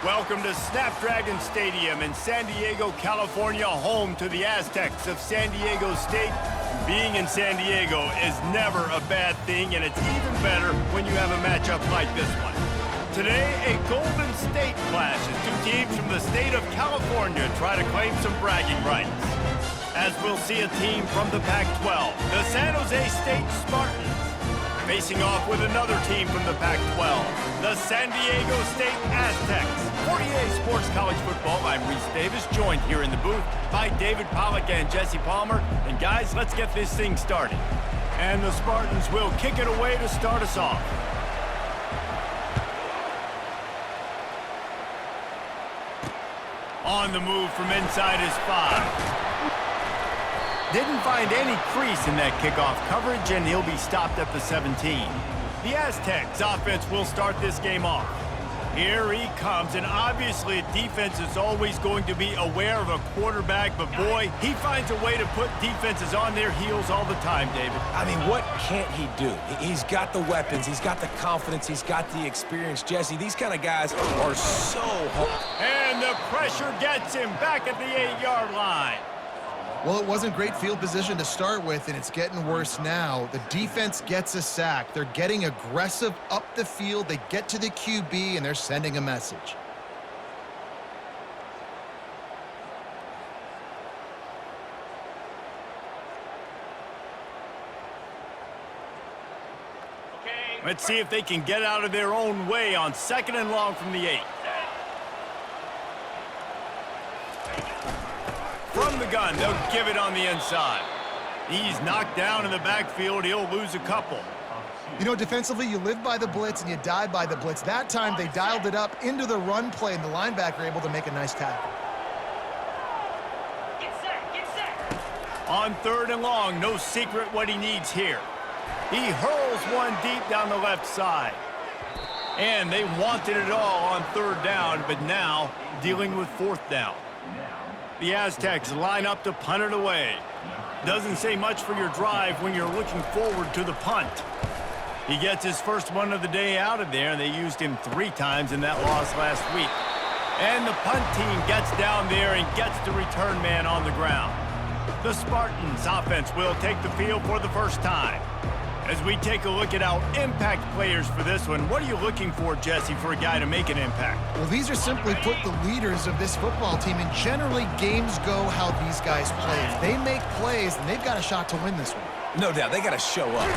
Welcome to Snapdragon Stadium in San Diego, California, home to the Aztecs of San Diego State. Being in San Diego is never a bad thing, and it's even better when you have a matchup like this one. Today, a Golden State clash as two teams from the state of California try to claim some bragging rights. As we'll see a team from the Pac-12, the San Jose State Spartans, facing off with another team from the Pac-12, the San Diego State Aztecs. For EA Sports College Football, I'm Reese Davis, joined here in the booth by David Pollack and Jesse Palmer. And guys, let's get this thing started. And the Spartans will kick it away to start us off. On the move from inside his 5. Didn't find any crease in that kickoff coverage, and he'll be stopped at the 17. The Aztecs offense will start this game off. Here he comes, and obviously a defense is always going to be aware of a quarterback, but boy, he finds a way to put defenses on their heels all the time, David. I mean, what can't he do? He's got the weapons, he's got the confidence, he's got the experience. Jesse, these kind of guys are so hard. And the pressure gets him back at the 8-yard line. Well, it wasn't great field position to start with, and it's getting worse now. The defense gets a sack. They're getting aggressive up the field. They get to the QB, and they're sending a message. Let's see if they can get out of their own way on 2nd and long from the 8. From the gun, they'll give it on the inside. He's knocked down in the backfield. He'll lose a couple. You know, defensively, you live by the blitz and you die by the blitz. That time, they dialed it up into the run play, and the linebacker able to make a nice tackle. Get set. On 3rd and long, no secret what he needs here. He hurls one deep down the left side. And they wanted it all on 3rd down, but now dealing with 4th down. The Aztecs line up to punt it away. Doesn't say much for your drive when you're looking forward to the punt. He gets his first one of the day out of there, and they used him 3 times in that loss last week. And the punt team gets down there and gets the return man on the ground. The Spartans offense will take the field for the first time. As we take a look at our impact players for this one, what are you looking for, Jesse, for a guy to make an impact? Well, these are simply put the leaders of this football team, and generally games go how these guys play. If they make plays, then they've got a shot to win this one. No doubt, they got to show up.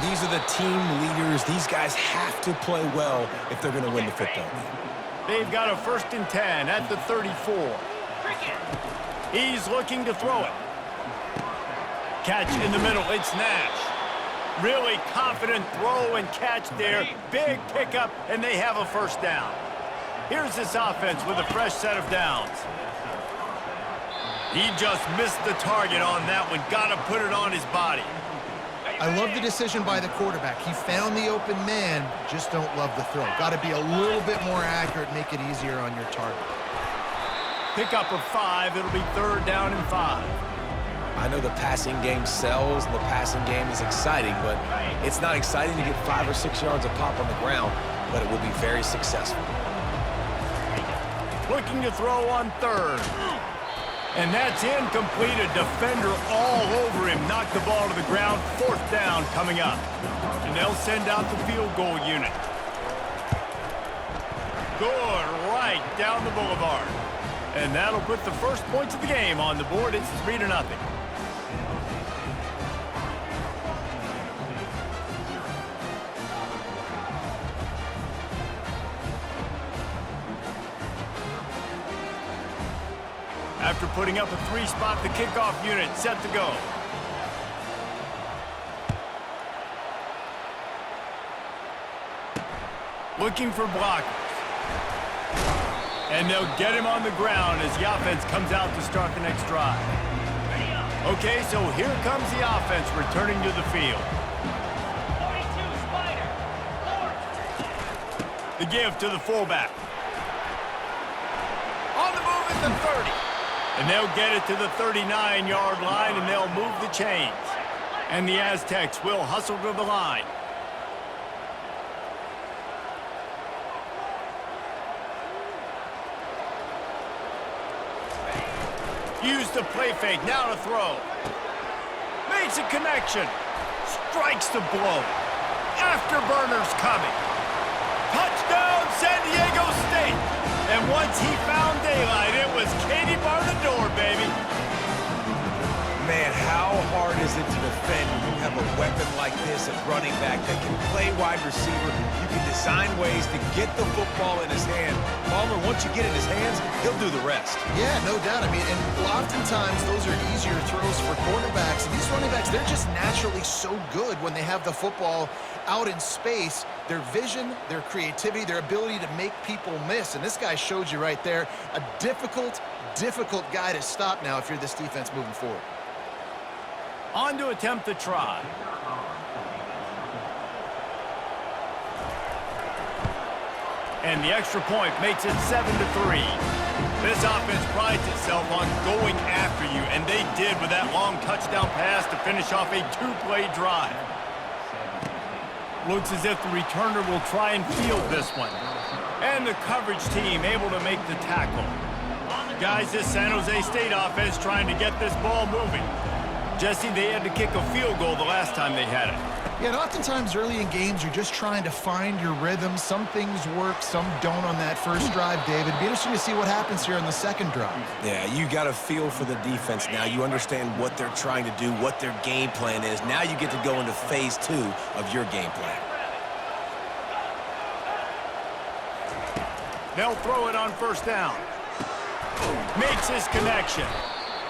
These are the team leaders. These guys have to play well if they're going to win the football game. They've got a 1st and 10 at the 34. He's looking to throw it. Catch in the middle, it's Nash. Really confident throw and catch there. Big pickup, and they have a 1st down. Here's this offense with a fresh set of downs. He just missed the target on that one. Got to put it on his body. I love the decision by the quarterback. He found the open man, just don't love the throw. Got to be a little bit more accurate, make it easier on your target. Pickup of 5. It'll be 3rd down and 5. I know the passing game sells, and the passing game is exciting, but it's not exciting to get 5 or 6 yards a pop on the ground, but it will be very successful. Looking to throw on 3rd. And that's incomplete. A defender all over him. Knocked the ball to the ground. 4th down coming up. And they'll send out the field goal unit. Good, right down the boulevard. And that'll put the first points of the game on the board. It's 3-0. After putting up a 3-spot, the kickoff unit set to go. Looking for blockers. And they'll get him on the ground as the offense comes out to start the next drive. Okay, so here comes the offense returning to the field. 42 Spider. The give to the fullback. On the move at the 30. And they'll get it to the 39-yard line, and they'll move the chains. And the Aztecs will hustle to the line. Use the play fake, now to throw. Makes a connection. Strikes the blow. Afterburners coming. Touchdown, San Diego State. And once he found daylight, it was Katie bar the door, baby. Man, how hard is it to defend when you have a weapon like this at running back that can play wide receiver? You can design ways to get the football in his hand. Palmer, once you get it in his hands, he'll do the rest. Yeah, no doubt. I mean, and oftentimes those are easier throws for quarterbacks. And these running backs, they're just naturally so good when they have the football out in space. Their vision, their creativity, their ability to make people miss. And this guy showed you right there, a difficult guy to stop now if you're this defense moving forward. On to attempt the try. And the extra point makes it 7-3. This offense prides itself on going after you, and they did with that long touchdown pass to finish off a two-play drive. Looks as if the returner will try and field this one. And the coverage team able to make the tackle. Guys, this San Jose State offense trying to get this ball moving. Jesse, they had to kick a field goal the last time they had it. Yeah, and oftentimes early in games, you're just trying to find your rhythm. Some things work, some don't on that first drive, David. It'd be interesting to see what happens here on the second drive. Yeah, you got a feel for the defense now. You understand what they're trying to do, what their game plan is. Now you get to go into phase 2 of your game plan. They'll throw it on first down. Makes his connection.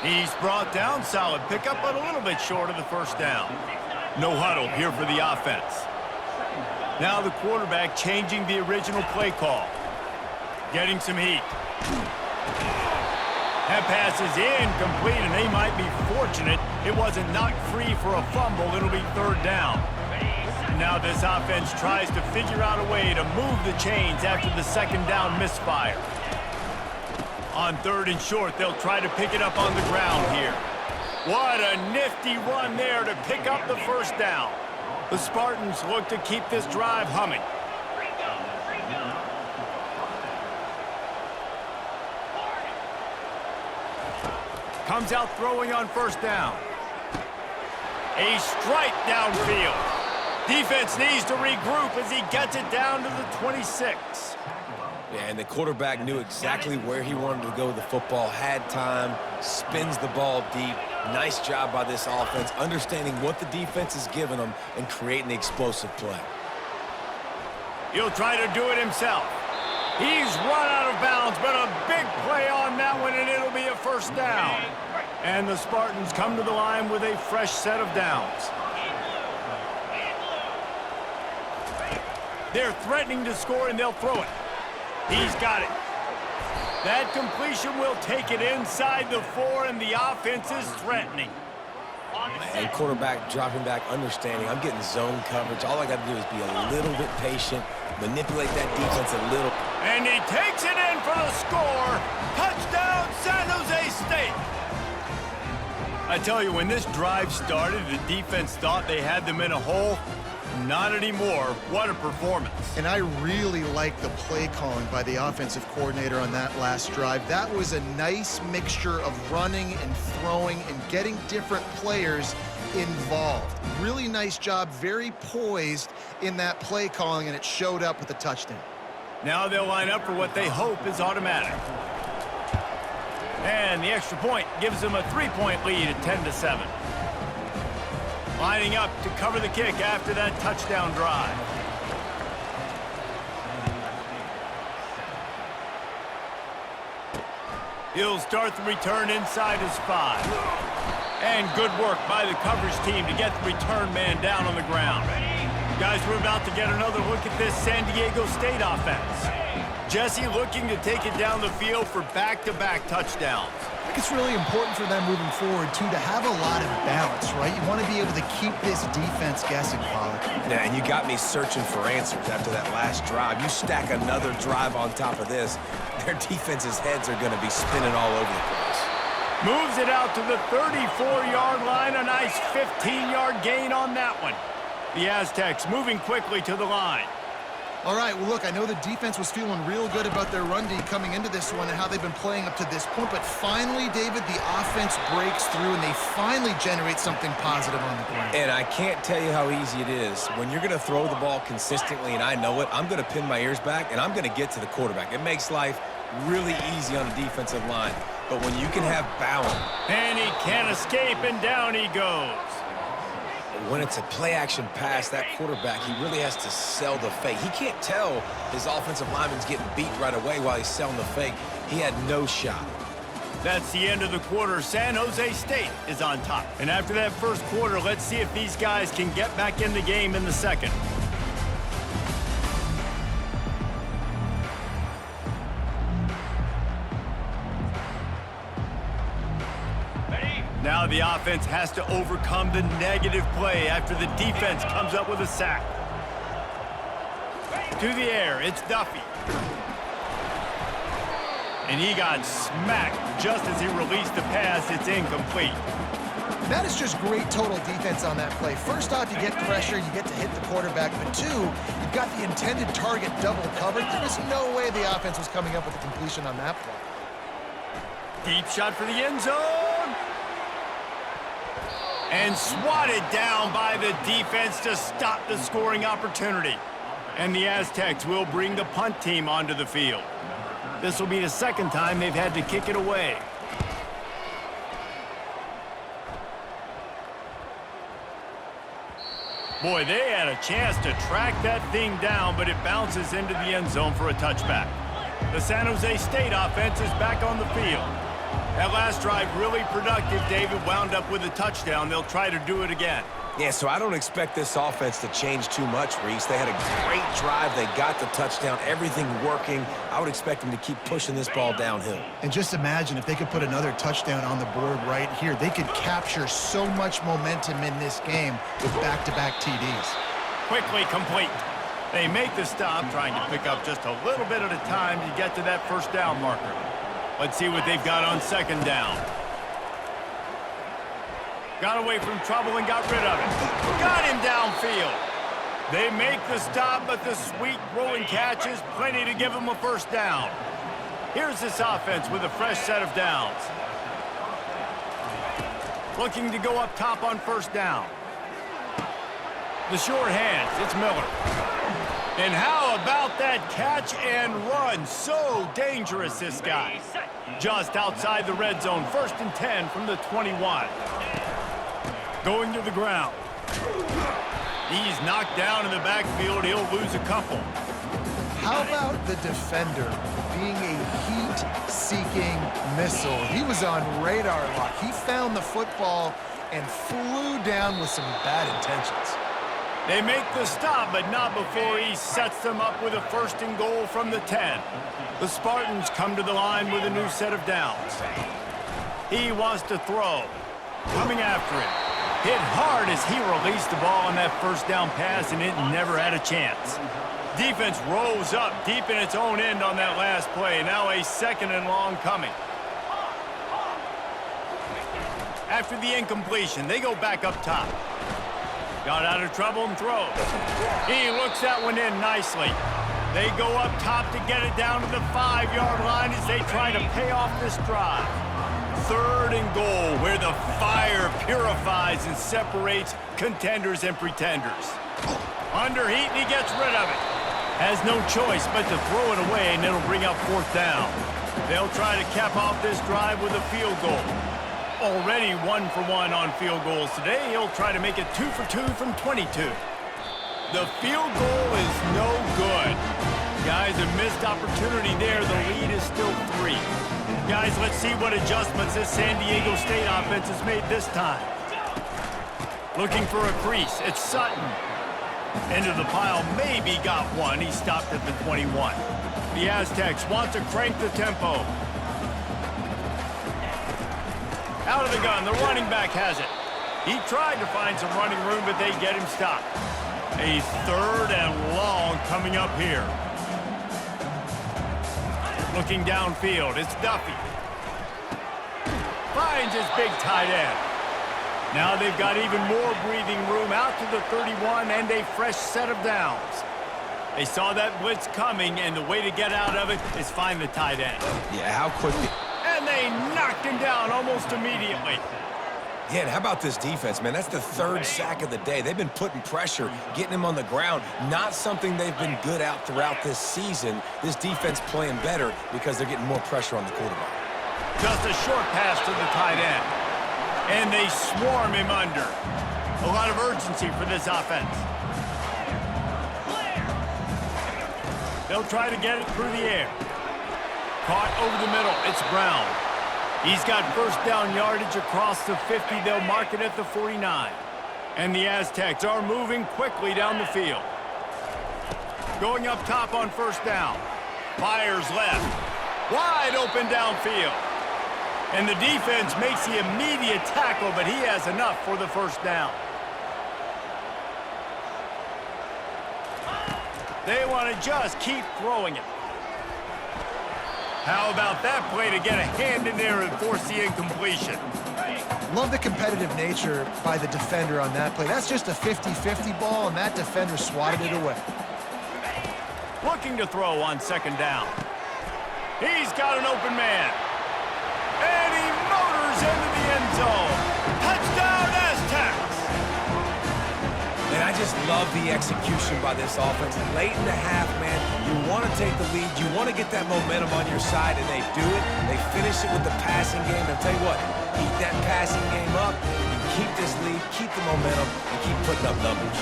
He's brought down, solid pickup, but a little bit short of the first down. No huddle here for the offense. Now the quarterback changing the original play call. Getting some heat. That pass is incomplete, and they might be fortunate it wasn't knocked free for a fumble. It'll be third down. Now this offense tries to figure out a way to move the chains after the second down misfire. On third and short, they'll try to pick it up on the ground here. What a nifty run there to pick up the first down. The Spartans look to keep this drive humming. Comes out throwing on first down. A strike downfield. Defense needs to regroup as he gets it down to the 26. Yeah, and the quarterback knew exactly where he wanted to go with the football, had time, spins the ball deep. Nice job by this offense, understanding what the defense is giving them and creating the explosive play. He'll try to do it himself. He's run out of bounds, but a big play on that one, and it'll be a first down. And the Spartans come to the line with a fresh set of downs. They're threatening to score, and they'll throw it. He's got it. That completion will take it inside the 4, and the offense is threatening. And quarterback dropping back, understanding I'm getting zone coverage. All I got to do is be a little bit patient, manipulate that defense a little. And he takes it in for the score. Touchdown, San Jose State. I tell you, when this drive started, the defense thought they had them in a hole. Not anymore. What a performance. And I really like the play calling by the offensive coordinator on that last drive. That was a nice mixture of running and throwing and getting different players involved. Really nice job, very poised in that play calling, and it showed up with a touchdown. Now they'll line up for what they hope is automatic. And the extra point gives them a 3-point lead at 10-7. Lining up to cover the kick after that touchdown drive. He'll start the return inside his 5. And good work by the coverage team to get the return man down on the ground. Guys, we're about to get another look at this San Diego State offense. Jesse looking to take it down the field for back-to-back touchdowns. I think it's really important for them moving forward, too, to have a lot of balance, right? You want to be able to keep this defense guessing, Pollard. Yeah, and you got me searching for answers after that last drive. You stack another drive on top of this, their defense's heads are going to be spinning all over the place. Moves it out to the 34-yard line. A nice 15-yard gain on that one. The Aztecs moving quickly to the line. All right, well, look, I know the defense was feeling real good about their run D coming into this one and how they've been playing up to this point, but finally, David, the offense breaks through and they finally generate something positive on the ground. And I can't tell you how easy it is. When you're going to throw the ball consistently, and I know it, I'm going to pin my ears back, and I'm going to get to the quarterback. It makes life really easy on the defensive line. But when you can have balance. And he can't escape, and down he goes. When it's a play-action pass, that quarterback, he really has to sell the fake. He can't tell his offensive lineman's getting beat right away while he's selling the fake. He had no shot. That's the end of the quarter. San Jose State is on top. And after that first quarter, let's see if these guys can get back in the game in the second. Now the offense has to overcome the negative play after the defense comes up with a sack. To the air, it's Duffy. And he got smacked just as he released the pass. It's incomplete. That is just great total defense on that play. First off, you get pressure, you get to hit the quarterback, but two, you've got the intended target double covered. There was no way the offense was coming up with a completion on that play. Deep shot for the end zone. And swatted down by the defense to stop the scoring opportunity. And the Aztecs will bring the punt team onto the field. This will be the second time they've had to kick it away. Boy, they had a chance to track that thing down, but it bounces into the end zone for a touchback. The San Jose State offense is back on the field. That last drive really productive. David wound up with a touchdown. They'll try to do it again. Yeah, so I don't expect this offense to change too much, Reese. They had a great drive. They got the touchdown. Everything working. I would expect them to keep pushing this ball downhill. And just imagine if they could put another touchdown on the board right here. They could capture so much momentum in this game with back-to-back TDs. Quickly complete. They make the stop, trying to pick up just a little bit at a time to get to that first down marker. Let's see what they've got on second down. Got away from trouble and got rid of it. Got him downfield. They make the stop, but the sweet throwing catch is plenty to give them a first down. Here's this offense with a fresh set of downs. Looking to go up top on first down. The short hands, it's Miller. And how about that catch and run? So dangerous, this guy. Just outside the red zone, 1st and 10 from the 21. Going to the ground. He's knocked down in the backfield. He'll lose a couple. How about the defender being a heat-seeking missile? He was on radar lock. He found the football and flew down with some bad intentions. They make the stop, but not before he sets them up with a 1st and goal from the 10. The Spartans come to the line with a new set of downs. He wants to throw. Coming after it. Hit hard as he released the ball on that first down pass, and it never had a chance. Defense rolls up deep in its own end on that last play. Now a 2nd and long coming. After the incompletion, they go back up top. Got out of trouble and throws. He looks that one in nicely. They go up top to get it down to the 5-yard line as they try to pay off this drive. 3rd and goal, where the fire purifies and separates contenders and pretenders. Under heat, and he gets rid of it. Has no choice but to throw it away, and it'll bring up 4th down. They'll try to cap off this drive with a field goal. Already 1 for 1 on field goals today. He'll try to make it 2 for 2 from 22. The field goal is no good. Guys, a missed opportunity there. The lead is still 3. Guys, let's see what adjustments this San Diego State offense has made this time. Looking for a crease. It's Sutton. Into the pile. Maybe got one. He stopped at the 21. The Aztecs want to crank the tempo. Out of the gun, the running back has it. He tried to find some running room, but they get him stopped. A 3rd and long coming up here. Looking downfield, it's Duffy. Finds his big tight end. Now they've got even more breathing room out to the 31 and a fresh set of downs. They saw that blitz coming, and the way to get out of it is find the tight end. Yeah, how quickly. And they knocked him down almost immediately. Yeah, and how about this defense, man? That's the third sack of the day. They've been putting pressure, getting him on the ground. Not something they've been good at throughout this season. This defense playing better because they're getting more pressure on the quarterback. Just a short pass to the tight end. And they swarm him under. A lot of urgency for this offense. They'll try to get it through the air. Caught over the middle. It's Brown. He's got first down yardage across the 50. They'll mark it at the 49. And the Aztecs are moving quickly down the field. Going up top on first down. Fires left. Wide open downfield. And the defense makes the immediate tackle, but he has enough for the first down. They want to just keep throwing it. How about that play to get a hand in there and force the incompletion? Love the competitive nature by the defender on that play. That's just a 50-50 ball, and that defender swatted it away. Looking to throw on second down. He's got an open man. And he motors into the end zone. Touchdown, Aztecs! And I just love the execution by this offense. Late in the half, man, you want to take the lead. You want to get that momentum on your side, and they do it. They finish it with the passing game. I'll tell you what, keep that passing game up. You keep this lead, keep the momentum, and keep putting up numbers.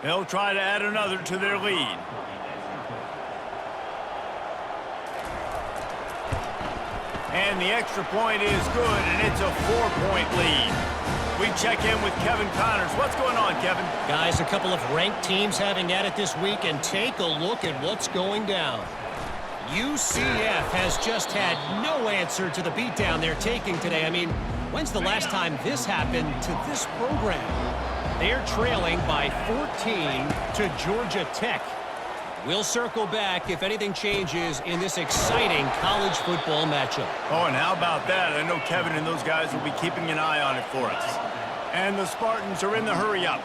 They'll try to add another to their lead. And the extra point is good, and it's a 4-point lead. We check in with Kevin Connors. What's going on, Kevin? Guys, a couple of ranked teams having at it this week, and take a look at what's going down. UCF has just had no answer to the beatdown they're taking today. I mean, when's the last time this happened to this program? They're trailing by 14 to Georgia Tech. We'll circle back if anything changes in this exciting college football matchup. Oh, and how about that? I know Kevin and those guys will be keeping an eye on it for us. And the Spartans are in the hurry-up.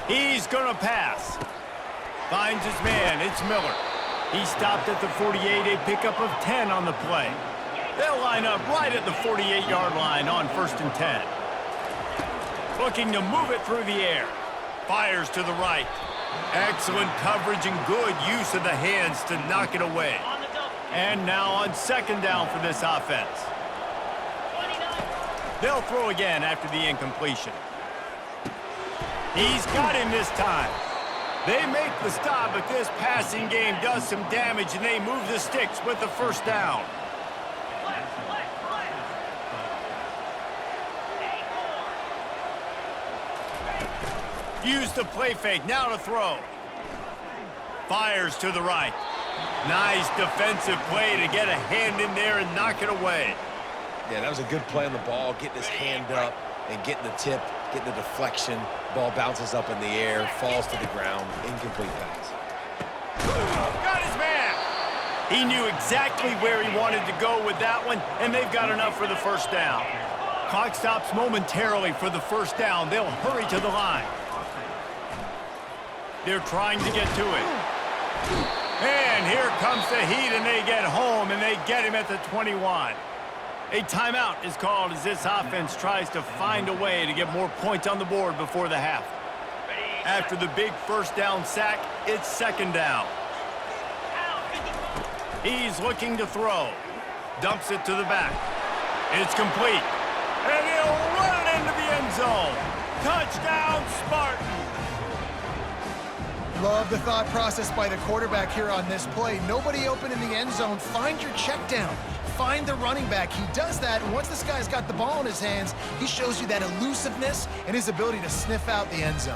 He's going to pass. Finds his man. It's Miller. He stopped at the 48, a pickup of 10 on the play. They'll line up right at the 48-yard line on 1st and 10. Looking to move it through the air. Fires to the right. Excellent coverage and good use of the hands to knock it away. And now on second down for this offense. They'll throw again after the incompletion. He's got him this time. They make the stop, but this passing game does some damage, and they move the sticks with the first down. Use the play fake, now to throw. Fires to the right. Nice defensive play to get a hand in there and knock it away. Yeah, that was a good play on the ball, getting his hand up and getting the tip, getting the deflection. Ball bounces up in the air, falls to the ground, incomplete pass. Got his man. He knew exactly where he wanted to go with that one, and they've got enough for the first down. Clock stops momentarily for the first down. They'll hurry to the line. They're trying to get to it. And here comes the heat, and they get home, and they get him at the 21. A timeout is called as this offense tries to find a way to get more points on the board before the half. After the big first down sack, it's second down. He's looking to throw. Dumps it to the back. It's complete. And he'll run it into the end zone. Touchdown, Spartans. Love the thought process by the quarterback here on this play. Nobody open in the end zone. Find your check down. Find the running back. He does that, and once this guy's got the ball in his hands, he shows you that elusiveness and his ability to sniff out the end zone.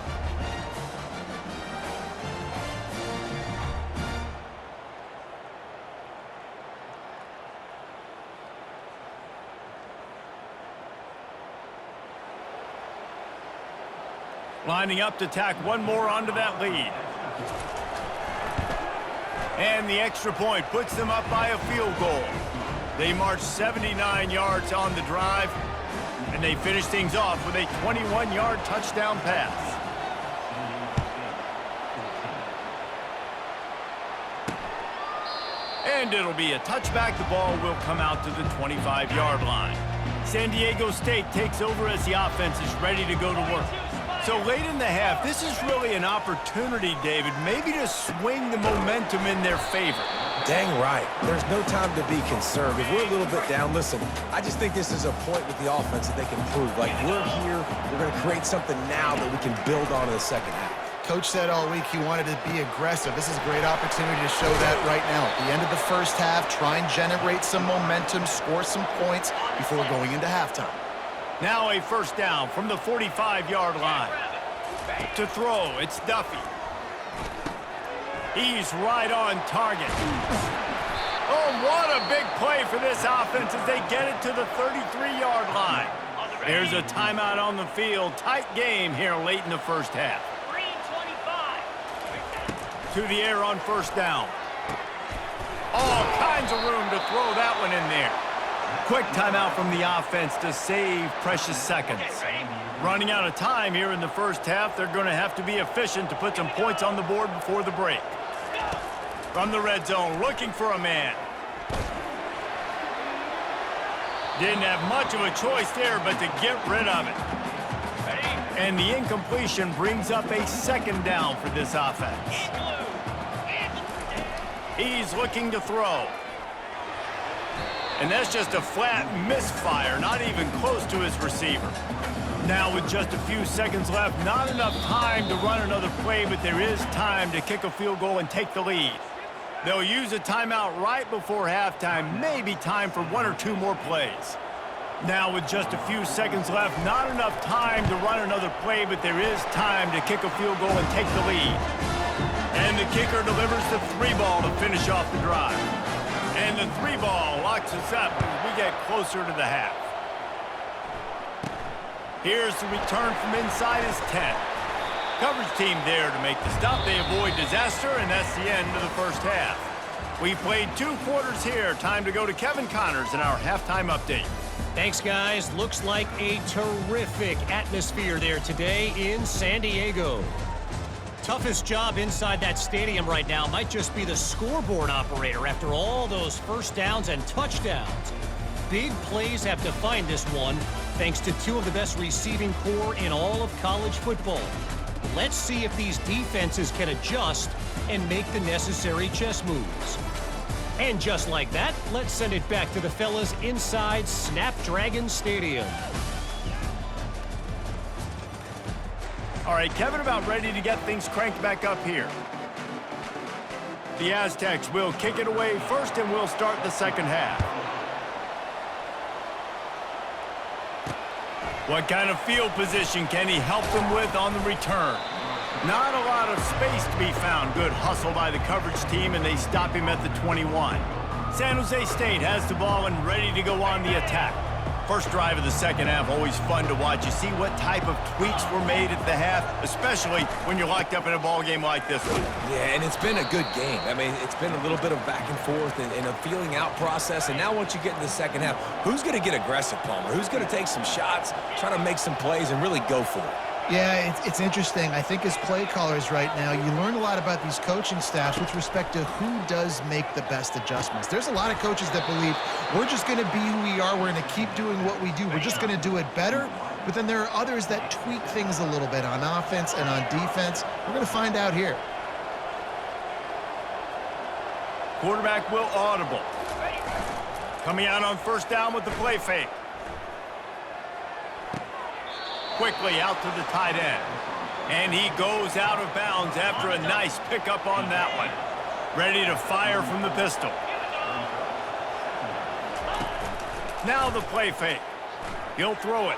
Lining up to tack one more onto that lead. And the extra point puts them up by a field goal. They march 79 yards on the drive, and they finish things off with a 21-yard touchdown pass. And it'll be a touchback. The ball will come out to the 25-yard line. San Diego State takes over as the offense is ready to go to work. So late in the half, this is really an opportunity, David, maybe to swing the momentum in their favor. Dang right. There's no time to be concerned. If we're a little bit down, listen, I just think this is a point with the offense that they can prove. Like, we're here, we're going to create something now that we can build on in the second half. Coach said all week he wanted to be aggressive. This is a great opportunity to show that right now. At the end of the first half, try and generate some momentum, score some points before going into halftime. Now a first down from the 45-yard line. To throw, it's Duffy. He's right on target. Oh, what a big play for this offense as they get it to the 33-yard line. There's a timeout on the field. Tight game here late in the first half. To the air on first down. All kinds of room to throw that one in there. Quick timeout from the offense to save precious seconds. Running out of time here in the first half, they're going to have to be efficient to put some points on the board before the break. From the red zone, looking for a man. Didn't have much of a choice there, but to get rid of it. And the incompletion brings up a second down for this offense. He's looking to throw. And that's just a flat misfire, not even close to his receiver. Now with just a few seconds left, not enough time to run another play, but there is time to kick a field goal and take the lead. They'll use a timeout right before halftime, maybe time for one or two more plays. Now with just a few seconds left, not enough time to run another play, but there is time to kick a field goal and take the lead. And the kicker delivers the 3-ball to finish off the drive. And the 3-ball locks us up as we get closer to the half. Here's the return from inside his 10. Coverage team there to make the stop. They avoid disaster, and that's the end of the first half. We've played 2 quarters here. Time to go to Kevin Connors in our halftime update. Thanks, guys. Looks like a terrific atmosphere there today in San Diego. Toughest job inside that stadium right now might just be the scoreboard operator after all those first downs and touchdowns. Big plays have defined this one, thanks to 2 of the best receiving corps in all of college football. Let's see if these defenses can adjust and make the necessary chess moves. And just like that, let's send it back to the fellas inside Snapdragon Stadium. All right, Kevin, about ready to get things cranked back up here. The Aztecs will kick it away first, and we'll start the second half. What kind of field position can he help them with on the return? Not a lot of space to be found. Good hustle by the coverage team, and they stop him at the 21. San Jose State has the ball and ready to go on the attack. First drive of the second half, always fun to watch. You see what type of tweaks were made at the half, especially when you're locked up in a ball game like this one. Yeah, and it's been a good game. I mean, it's been a little bit of back and forth and a feeling out process. And now once you get in the second half, who's going to get aggressive, Palmer? Who's going to take some shots, try to make some plays, and really go for it? Yeah, it's interesting. I think as play callers right now, you learn a lot about these coaching staffs with respect to who does make the best adjustments. There's a lot of coaches that believe we're just going to be who we are. We're going to keep doing what we do. We're just going to do it better. But then there are others that tweak things a little bit on offense and on defense. We're going to find out here. Quarterback will audible. Coming out on first down with the play fake. Quickly out to the tight end. And he goes out of bounds after a nice pickup on that one. Ready to fire from the pistol. Now the play fake. He'll throw it.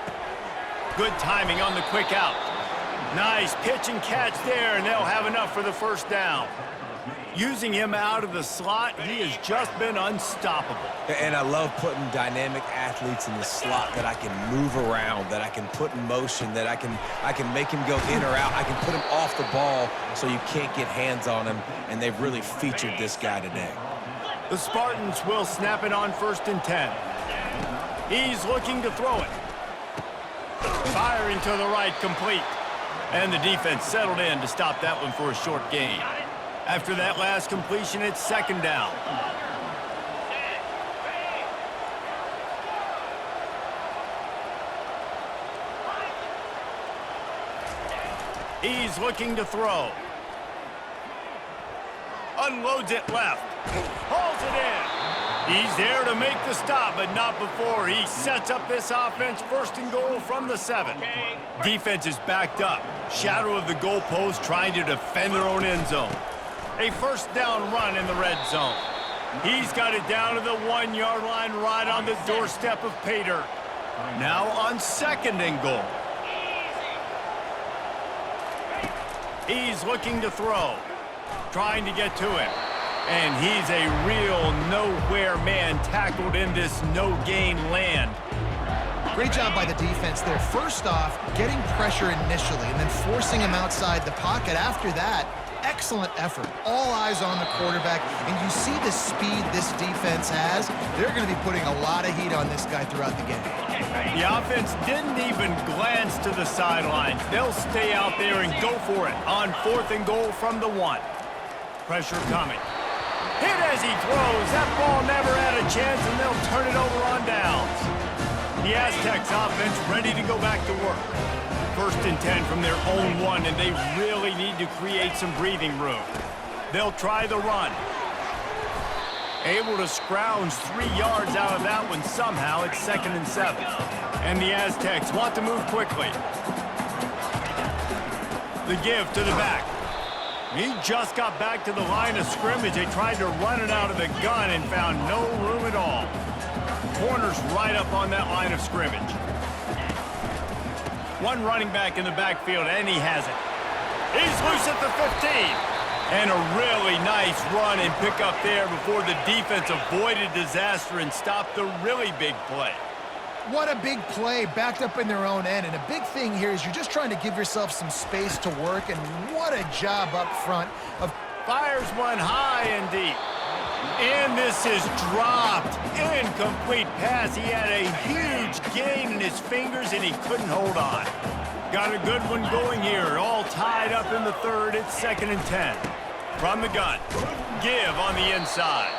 Good timing on the quick out. Nice pitch and catch there, and they'll have enough for the first down. Using him out of the slot, he has just been unstoppable. And I love putting dynamic athletes in the slot that I can move around, that I can put in motion, that I can make him go in or out. I can put him off the ball so you can't get hands on him, and they've really featured this guy today. The Spartans will snap it on 1st and 10. He's looking to throw it. Firing to the right, complete. And the defense settled in to stop that one for a short gain. After that last completion, it's 2nd down. He's looking to throw. Unloads it left. Hauls it in. He's there to make the stop, but not before he sets up this offense. 1st and goal from the 7. Defense is backed up. Shadow of the goalpost trying to defend their own end zone. A 1st down run in the red zone. He's got it down to the 1-yard line right on the doorstep of pay dirt. Now on 2nd and goal. He's looking to throw. Trying to get to him. And he's a real nowhere man tackled in this no-gain land. Great job by the defense there. First off, getting pressure initially and then forcing him outside the pocket. After that, excellent effort. All eyes on the quarterback, and you see the speed this defense has. They're going to be putting a lot of heat on this guy throughout the game. The offense didn't even glance to the sidelines. They'll stay out there and go for it on 4th and goal from the 1. Pressure coming. Hit as he throws. That ball never had a chance, and they'll turn it over on downs. The Aztecs offense ready to go back to work. 1st and 10 from their own 1, and they really need to create some breathing room. They'll try the run. Able to scrounge 3 yards out of that one somehow. It's 2nd and 7. And the Aztecs want to move quickly. The give to the back. He just got back to the line of scrimmage. They tried to run it out of the gun and found no room at all. Corner's right up on that line of scrimmage. One running back in the backfield, and he has it. He's loose at the 15. And a really nice run and pick up there before the defense avoided disaster and stopped the really big play. What a big play, backed up in their own end. And a big thing here is you're just trying to give yourself some space to work, and what a job up front of... Fires one high and deep. And this is dropped. Incomplete pass. He had a huge gain in his fingers, and he couldn't hold on. Got a good one going here. All tied up in the 3rd. It's 2nd and 10. From the gun. Give on the inside.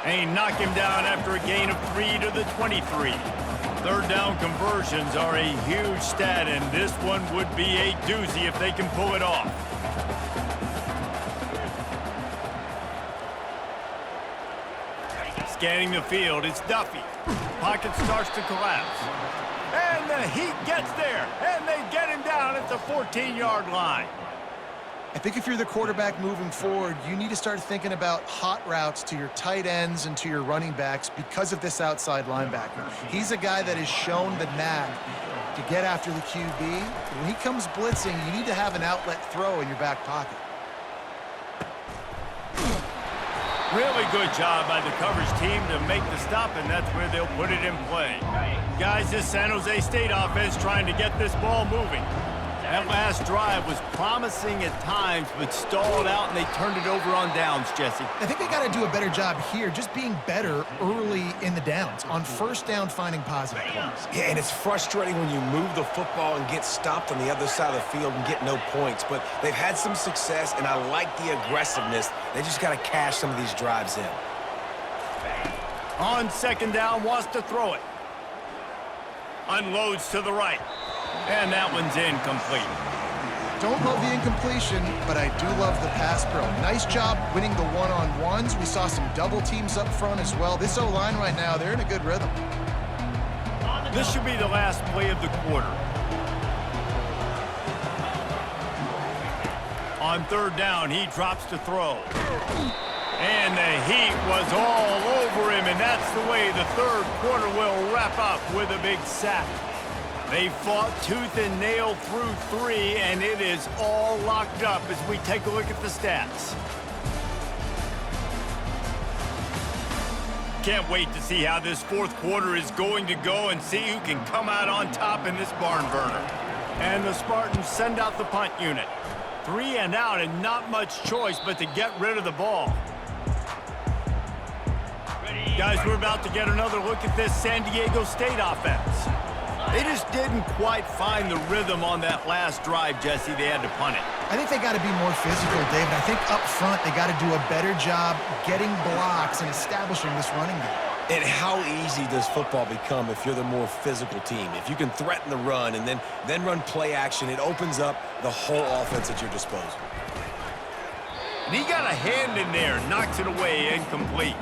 And he knocked him down after a gain of 3 to the 23. 3rd down conversions are a huge stat, and this one would be a doozy if they can pull it off. Scanning the field, it's Duffy. Pocket starts to collapse. And the heat gets there, and they get him down at the 14-yard line. I think if you're the quarterback moving forward, you need to start thinking about hot routes to your tight ends and to your running backs because of this outside linebacker. He's a guy that has shown the knack to get after the QB. When he comes blitzing, you need to have an outlet throw in your back pocket. Really good job by the coverage team to make the stop, and that's where they'll put it in play. Guys, this San Jose State offense trying to get this ball moving. That last drive was promising at times, but stalled out, and they turned it over on downs, Jesse. I think they got to do a better job here, just being better early in the downs, on 1st down finding positive plays. Yeah, and it's frustrating when you move the football and get stopped on the other side of the field and get no points, but they've had some success, and I like the aggressiveness. They just got to cash some of these drives in. On 2nd down, wants to throw it. Unloads to the right. And that one's incomplete. Don't love the incompletion, but I do love the pass pro. Nice job winning the one-on-ones. We saw some double teams up front as well. This O-line right now, they're in a good rhythm. This should be the last play of the quarter. On 3rd down, he drops to throw. And the heat was all over him, and that's the way the 3rd quarter will wrap up with a big sack. They fought tooth and nail through 3, and it is all locked up as we take a look at the stats. can't wait to see how this fourth quarter is going to go and see who can come out on top in this barn burner. And the Spartans send out the punt unit. 3 and out and not much choice but to get rid of the ball. Guys, we're about to get another look at this San Diego State offense. They just didn't quite find the rhythm on that last drive, Jesse. They had to punt it. I think they got to be more physical, David. I think up front they got to do a better job getting blocks and establishing this running game. And how easy does football become if you're the more physical team? If you can threaten the run and then run play action, it opens up the whole offense at your disposal. And he got a hand in there, knocks it away, incomplete.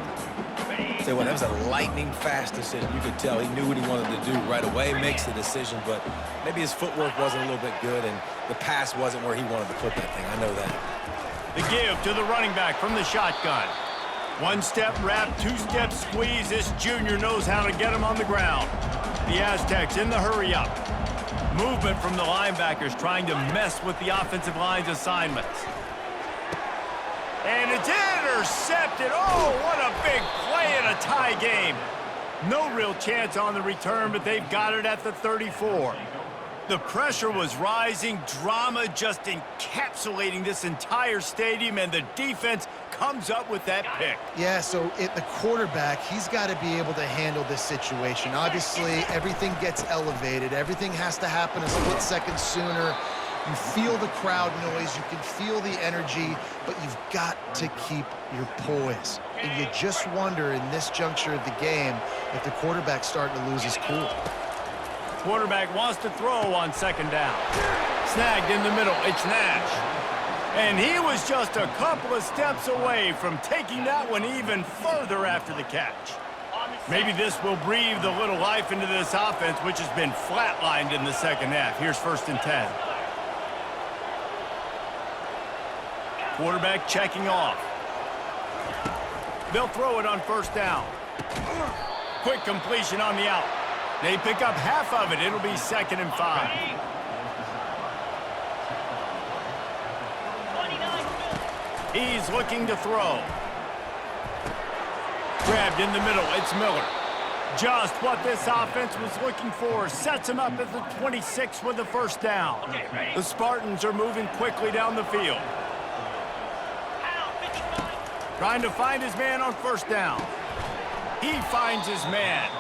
Say what, that was a lightning-fast decision. You could tell he knew what he wanted to do right away, makes the decision, but maybe his footwork wasn't a little bit good, and the pass wasn't where he wanted to put that thing. I know that. The give to the running back from the shotgun. One-step wrap, two-step squeeze. This junior knows how to get him on the ground. The Aztecs in the hurry-up. Movement from the linebackers trying to mess with the offensive line's assignments. And it's intercepted. Oh, what a big play in a tie game. No real chance on the return, but they've got it at the 34. The pressure was rising, drama just encapsulating this entire stadium, and the defense comes up with that pick. Yeah, so the quarterback, he's got to be able to handle this situation. Obviously, everything gets elevated. Everything has to happen a split second sooner. You feel the crowd noise, you can feel the energy, but you've got to keep your poise. And you just wonder in this juncture of the game if the quarterback's starting to lose his cool. Quarterback wants to throw on second down. Snagged in the middle, it's Nash. And he was just a couple of steps away from taking that one even further after the catch. Maybe this will breathe a little life into this offense, which has been flatlined in the second half. Here's 1st and 10. Quarterback checking off. They'll throw it on 1st down. Quick completion on the out. They pick up half of it. It'll be 2nd and 5. He's looking to throw. Grabbed in the middle. It's Miller. Just what this offense was looking for. Sets him up at the 26 with the 1st down. The Spartans are moving quickly down the field. Trying to find his man on 1st down. He finds his man.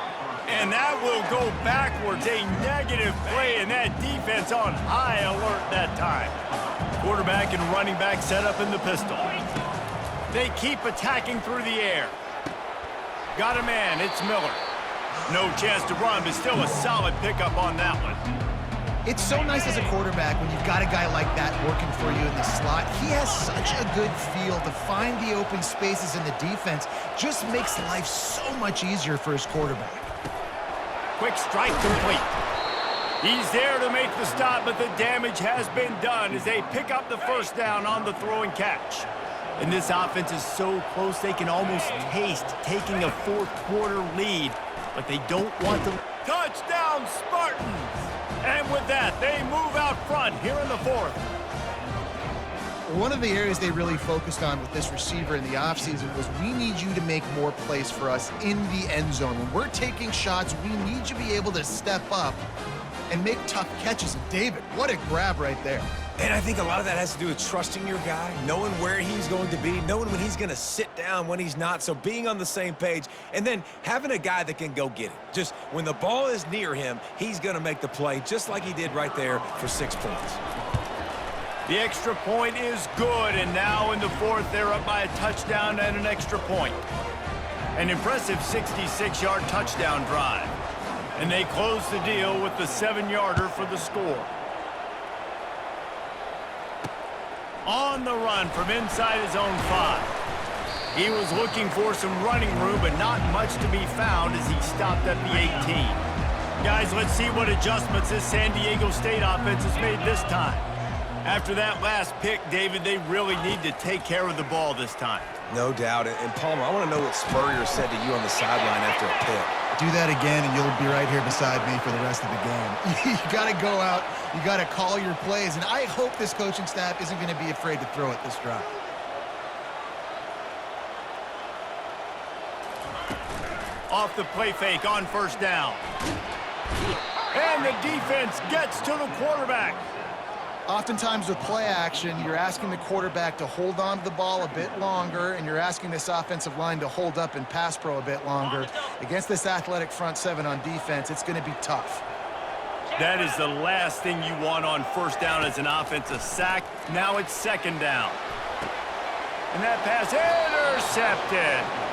And that will go backwards. A negative play, and that defense on high alert that time. Quarterback and running back set up in the pistol. They keep attacking through the air. Got a man. It's Miller. No chance to run, but still a solid pickup on that one. It's so nice as a quarterback when you've got a guy like that working for you in the slot. He has such a good feel to find the open spaces in the defense. Just makes life so much easier for his quarterback. Quick strike complete. He's there to make the stop, but the damage has been done as they pick up the 1st down on the throw and catch. And this offense is so close they can almost taste taking a 4th quarter lead, but they don't want to. Touchdown, Spartans! And with that, they move out front here in the 4th. One of the areas they really focused on with this receiver in the offseason was we need you to make more plays for us in the end zone. When we're taking shots, we need you to be able to step up and make tough catches. And David, what a grab right there. And I think a lot of that has to do with trusting your guy, knowing where he's going to be, knowing when he's going to sit down, when he's not, so being on the same page, and then having a guy that can go get it. Just when the ball is near him, he's going to make the play just like he did right there for 6 points. The extra point is good, and now in the 4th, they're up by a touchdown and an extra point. An impressive 66-yard touchdown drive. And they close the deal with the 7-yarder for the score. On the run from inside his own 5. He was looking for some running room, but not much to be found as he stopped at the 18. Guys, let's see what adjustments this San Diego State offense has made this time. After that last pick, David, they really need to take care of the ball this time. No doubt. And Palmer, I want to know what Spurrier said to you on the sideline after a pick. Do that again, and you'll be right here beside me for the rest of the game. You got to go out. You got to call your plays, and I hope this coaching staff isn't going to be afraid to throw it this drive. Off the play fake on first down. And the defense gets to the quarterback. Oftentimes with play action, you're asking the quarterback to hold on to the ball a bit longer, and you're asking this offensive line to hold up in pass pro a bit longer. Against this athletic front seven on defense, it's going to be tough. That is the last thing you want on first down as an offensive sack. Now it's second down. And that pass intercepted.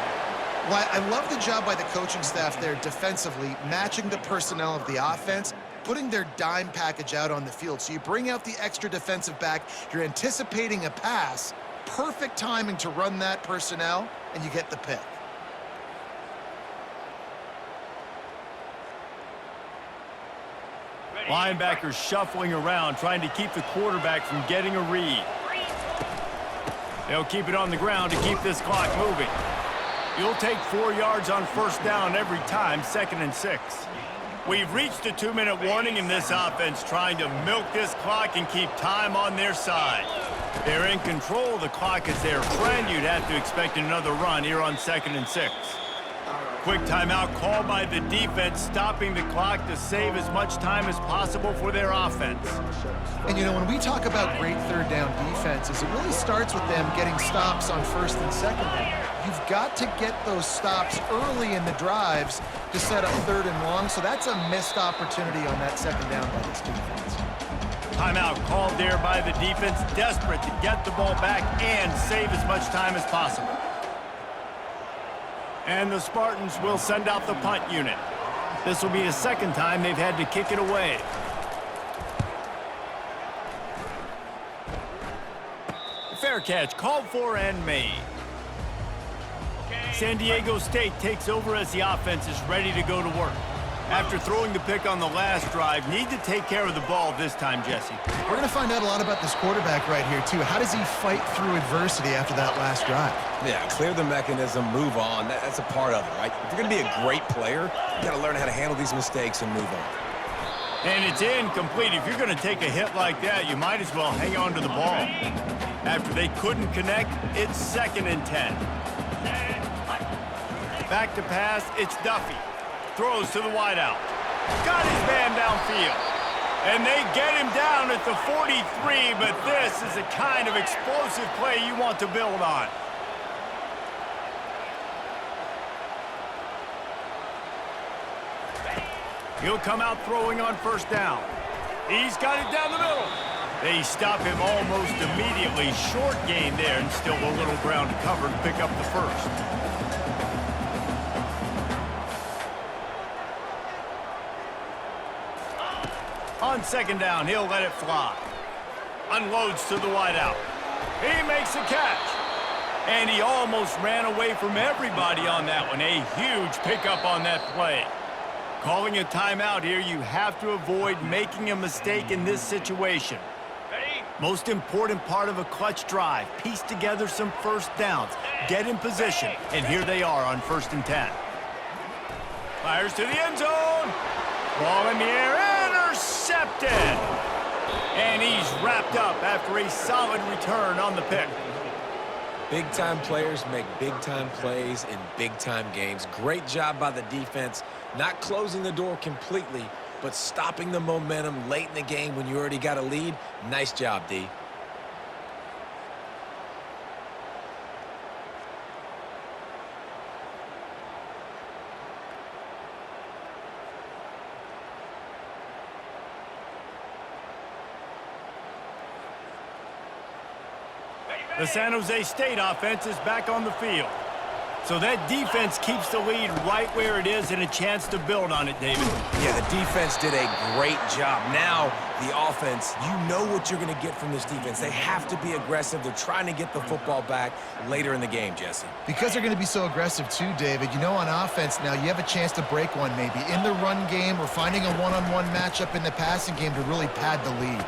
Well, I love the job by the coaching staff there defensively, matching the personnel of the offense, putting their dime package out on the field. So you bring out the extra defensive back, you're anticipating a pass, perfect timing to run that personnel, and you get the pick. Linebackers shuffling around, trying to keep the quarterback from getting a read. They'll keep it on the ground to keep this clock moving. You'll take 4 yards on first down every time, 2nd and 6. We've reached a 2-minute warning in this offense, trying to milk this clock and keep time on their side. They're in control. The clock is their friend. You'd have to expect another run here on 2nd and 6. Quick timeout called by the defense, stopping the clock to save as much time as possible for their offense. And, you know, when we talk about great third down defenses, it really starts with them getting stops on first and second down. You've got to get those stops early in the drives to set up third and long, so that's a missed opportunity on that second down by this defense. Timeout called there by the defense, desperate to get the ball back and save as much time as possible. And the Spartans will send out the punt unit. This will be the second time they've had to kick it away. Fair catch, called for and made. San Diego State takes over as the offense is ready to go to work. After throwing the pick on the last drive, need to take care of the ball this time, Jesse. We're going to find out a lot about this quarterback right here, too. How does he fight through adversity after that last drive? Yeah, clear the mechanism, move on. That's a part of it, right? If you're going to be a great player, you got to learn how to handle these mistakes and move on. And it's incomplete. If you're going to take a hit like that, you might as well hang on to the ball. After they couldn't connect, it's 2nd and 10. Back to pass, it's Duffy. Throws to the wideout. Got his man downfield. And they get him down at the 43, but this is the kind of explosive play you want to build on. He'll come out throwing on first down. He's got it down the middle. They stop him almost immediately. Short gain there, and still a little ground to cover to pick up the first. On second down, he'll let it fly. Unloads to the wideout. He makes a catch. And he almost ran away from everybody on that one. A huge pickup on that play. Calling a timeout here, you have to avoid making a mistake in this situation. Most important part of a clutch drive, piece together some first downs, get in position, and here they are on 1st and 10. Fires to the end zone. Ball in the air, intercepted. And he's wrapped up after a solid return on the pick. Big-time players make big-time plays in big-time games. Great job by the defense, not closing the door completely, but stopping the momentum late in the game when you already got a lead. Nice job, D. The San Jose State offense is back on the field. So that defense keeps the lead right where it is and a chance to build on it, David. Yeah, the defense did a great job. Now, the offense, you know what you're going to get from this defense. They have to be aggressive. They're trying to get the football back later in the game, Jesse. Because they're going to be so aggressive too, David, you know, on offense now, you have a chance to break one maybe. In the run game or finding a one-on-one matchup in the passing game to really pad the lead.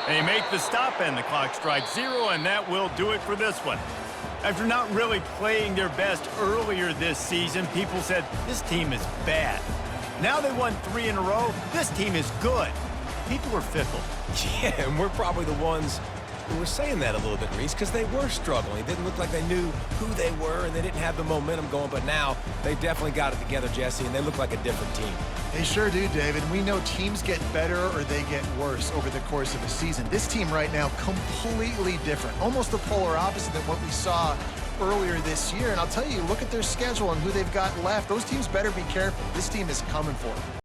They make the stop and the clock strikes 0, and that will do it for this one. After not really playing their best earlier this season, people said, this team is bad. Now they won 3 in a row. This team is good. People are fickle. Yeah, and we're probably the ones We were saying that a little bit, Reese, because they were struggling. It didn't look like they knew who they were, and they didn't have the momentum going. But now they definitely got it together, Jesse, and they look like a different team. They sure do, David. We know teams get better or they get worse over the course of a season. This team right now, completely different. Almost the polar opposite than what we saw earlier this year. And I'll tell you, look at their schedule and who they've got left. Those teams better be careful. This team is coming for them.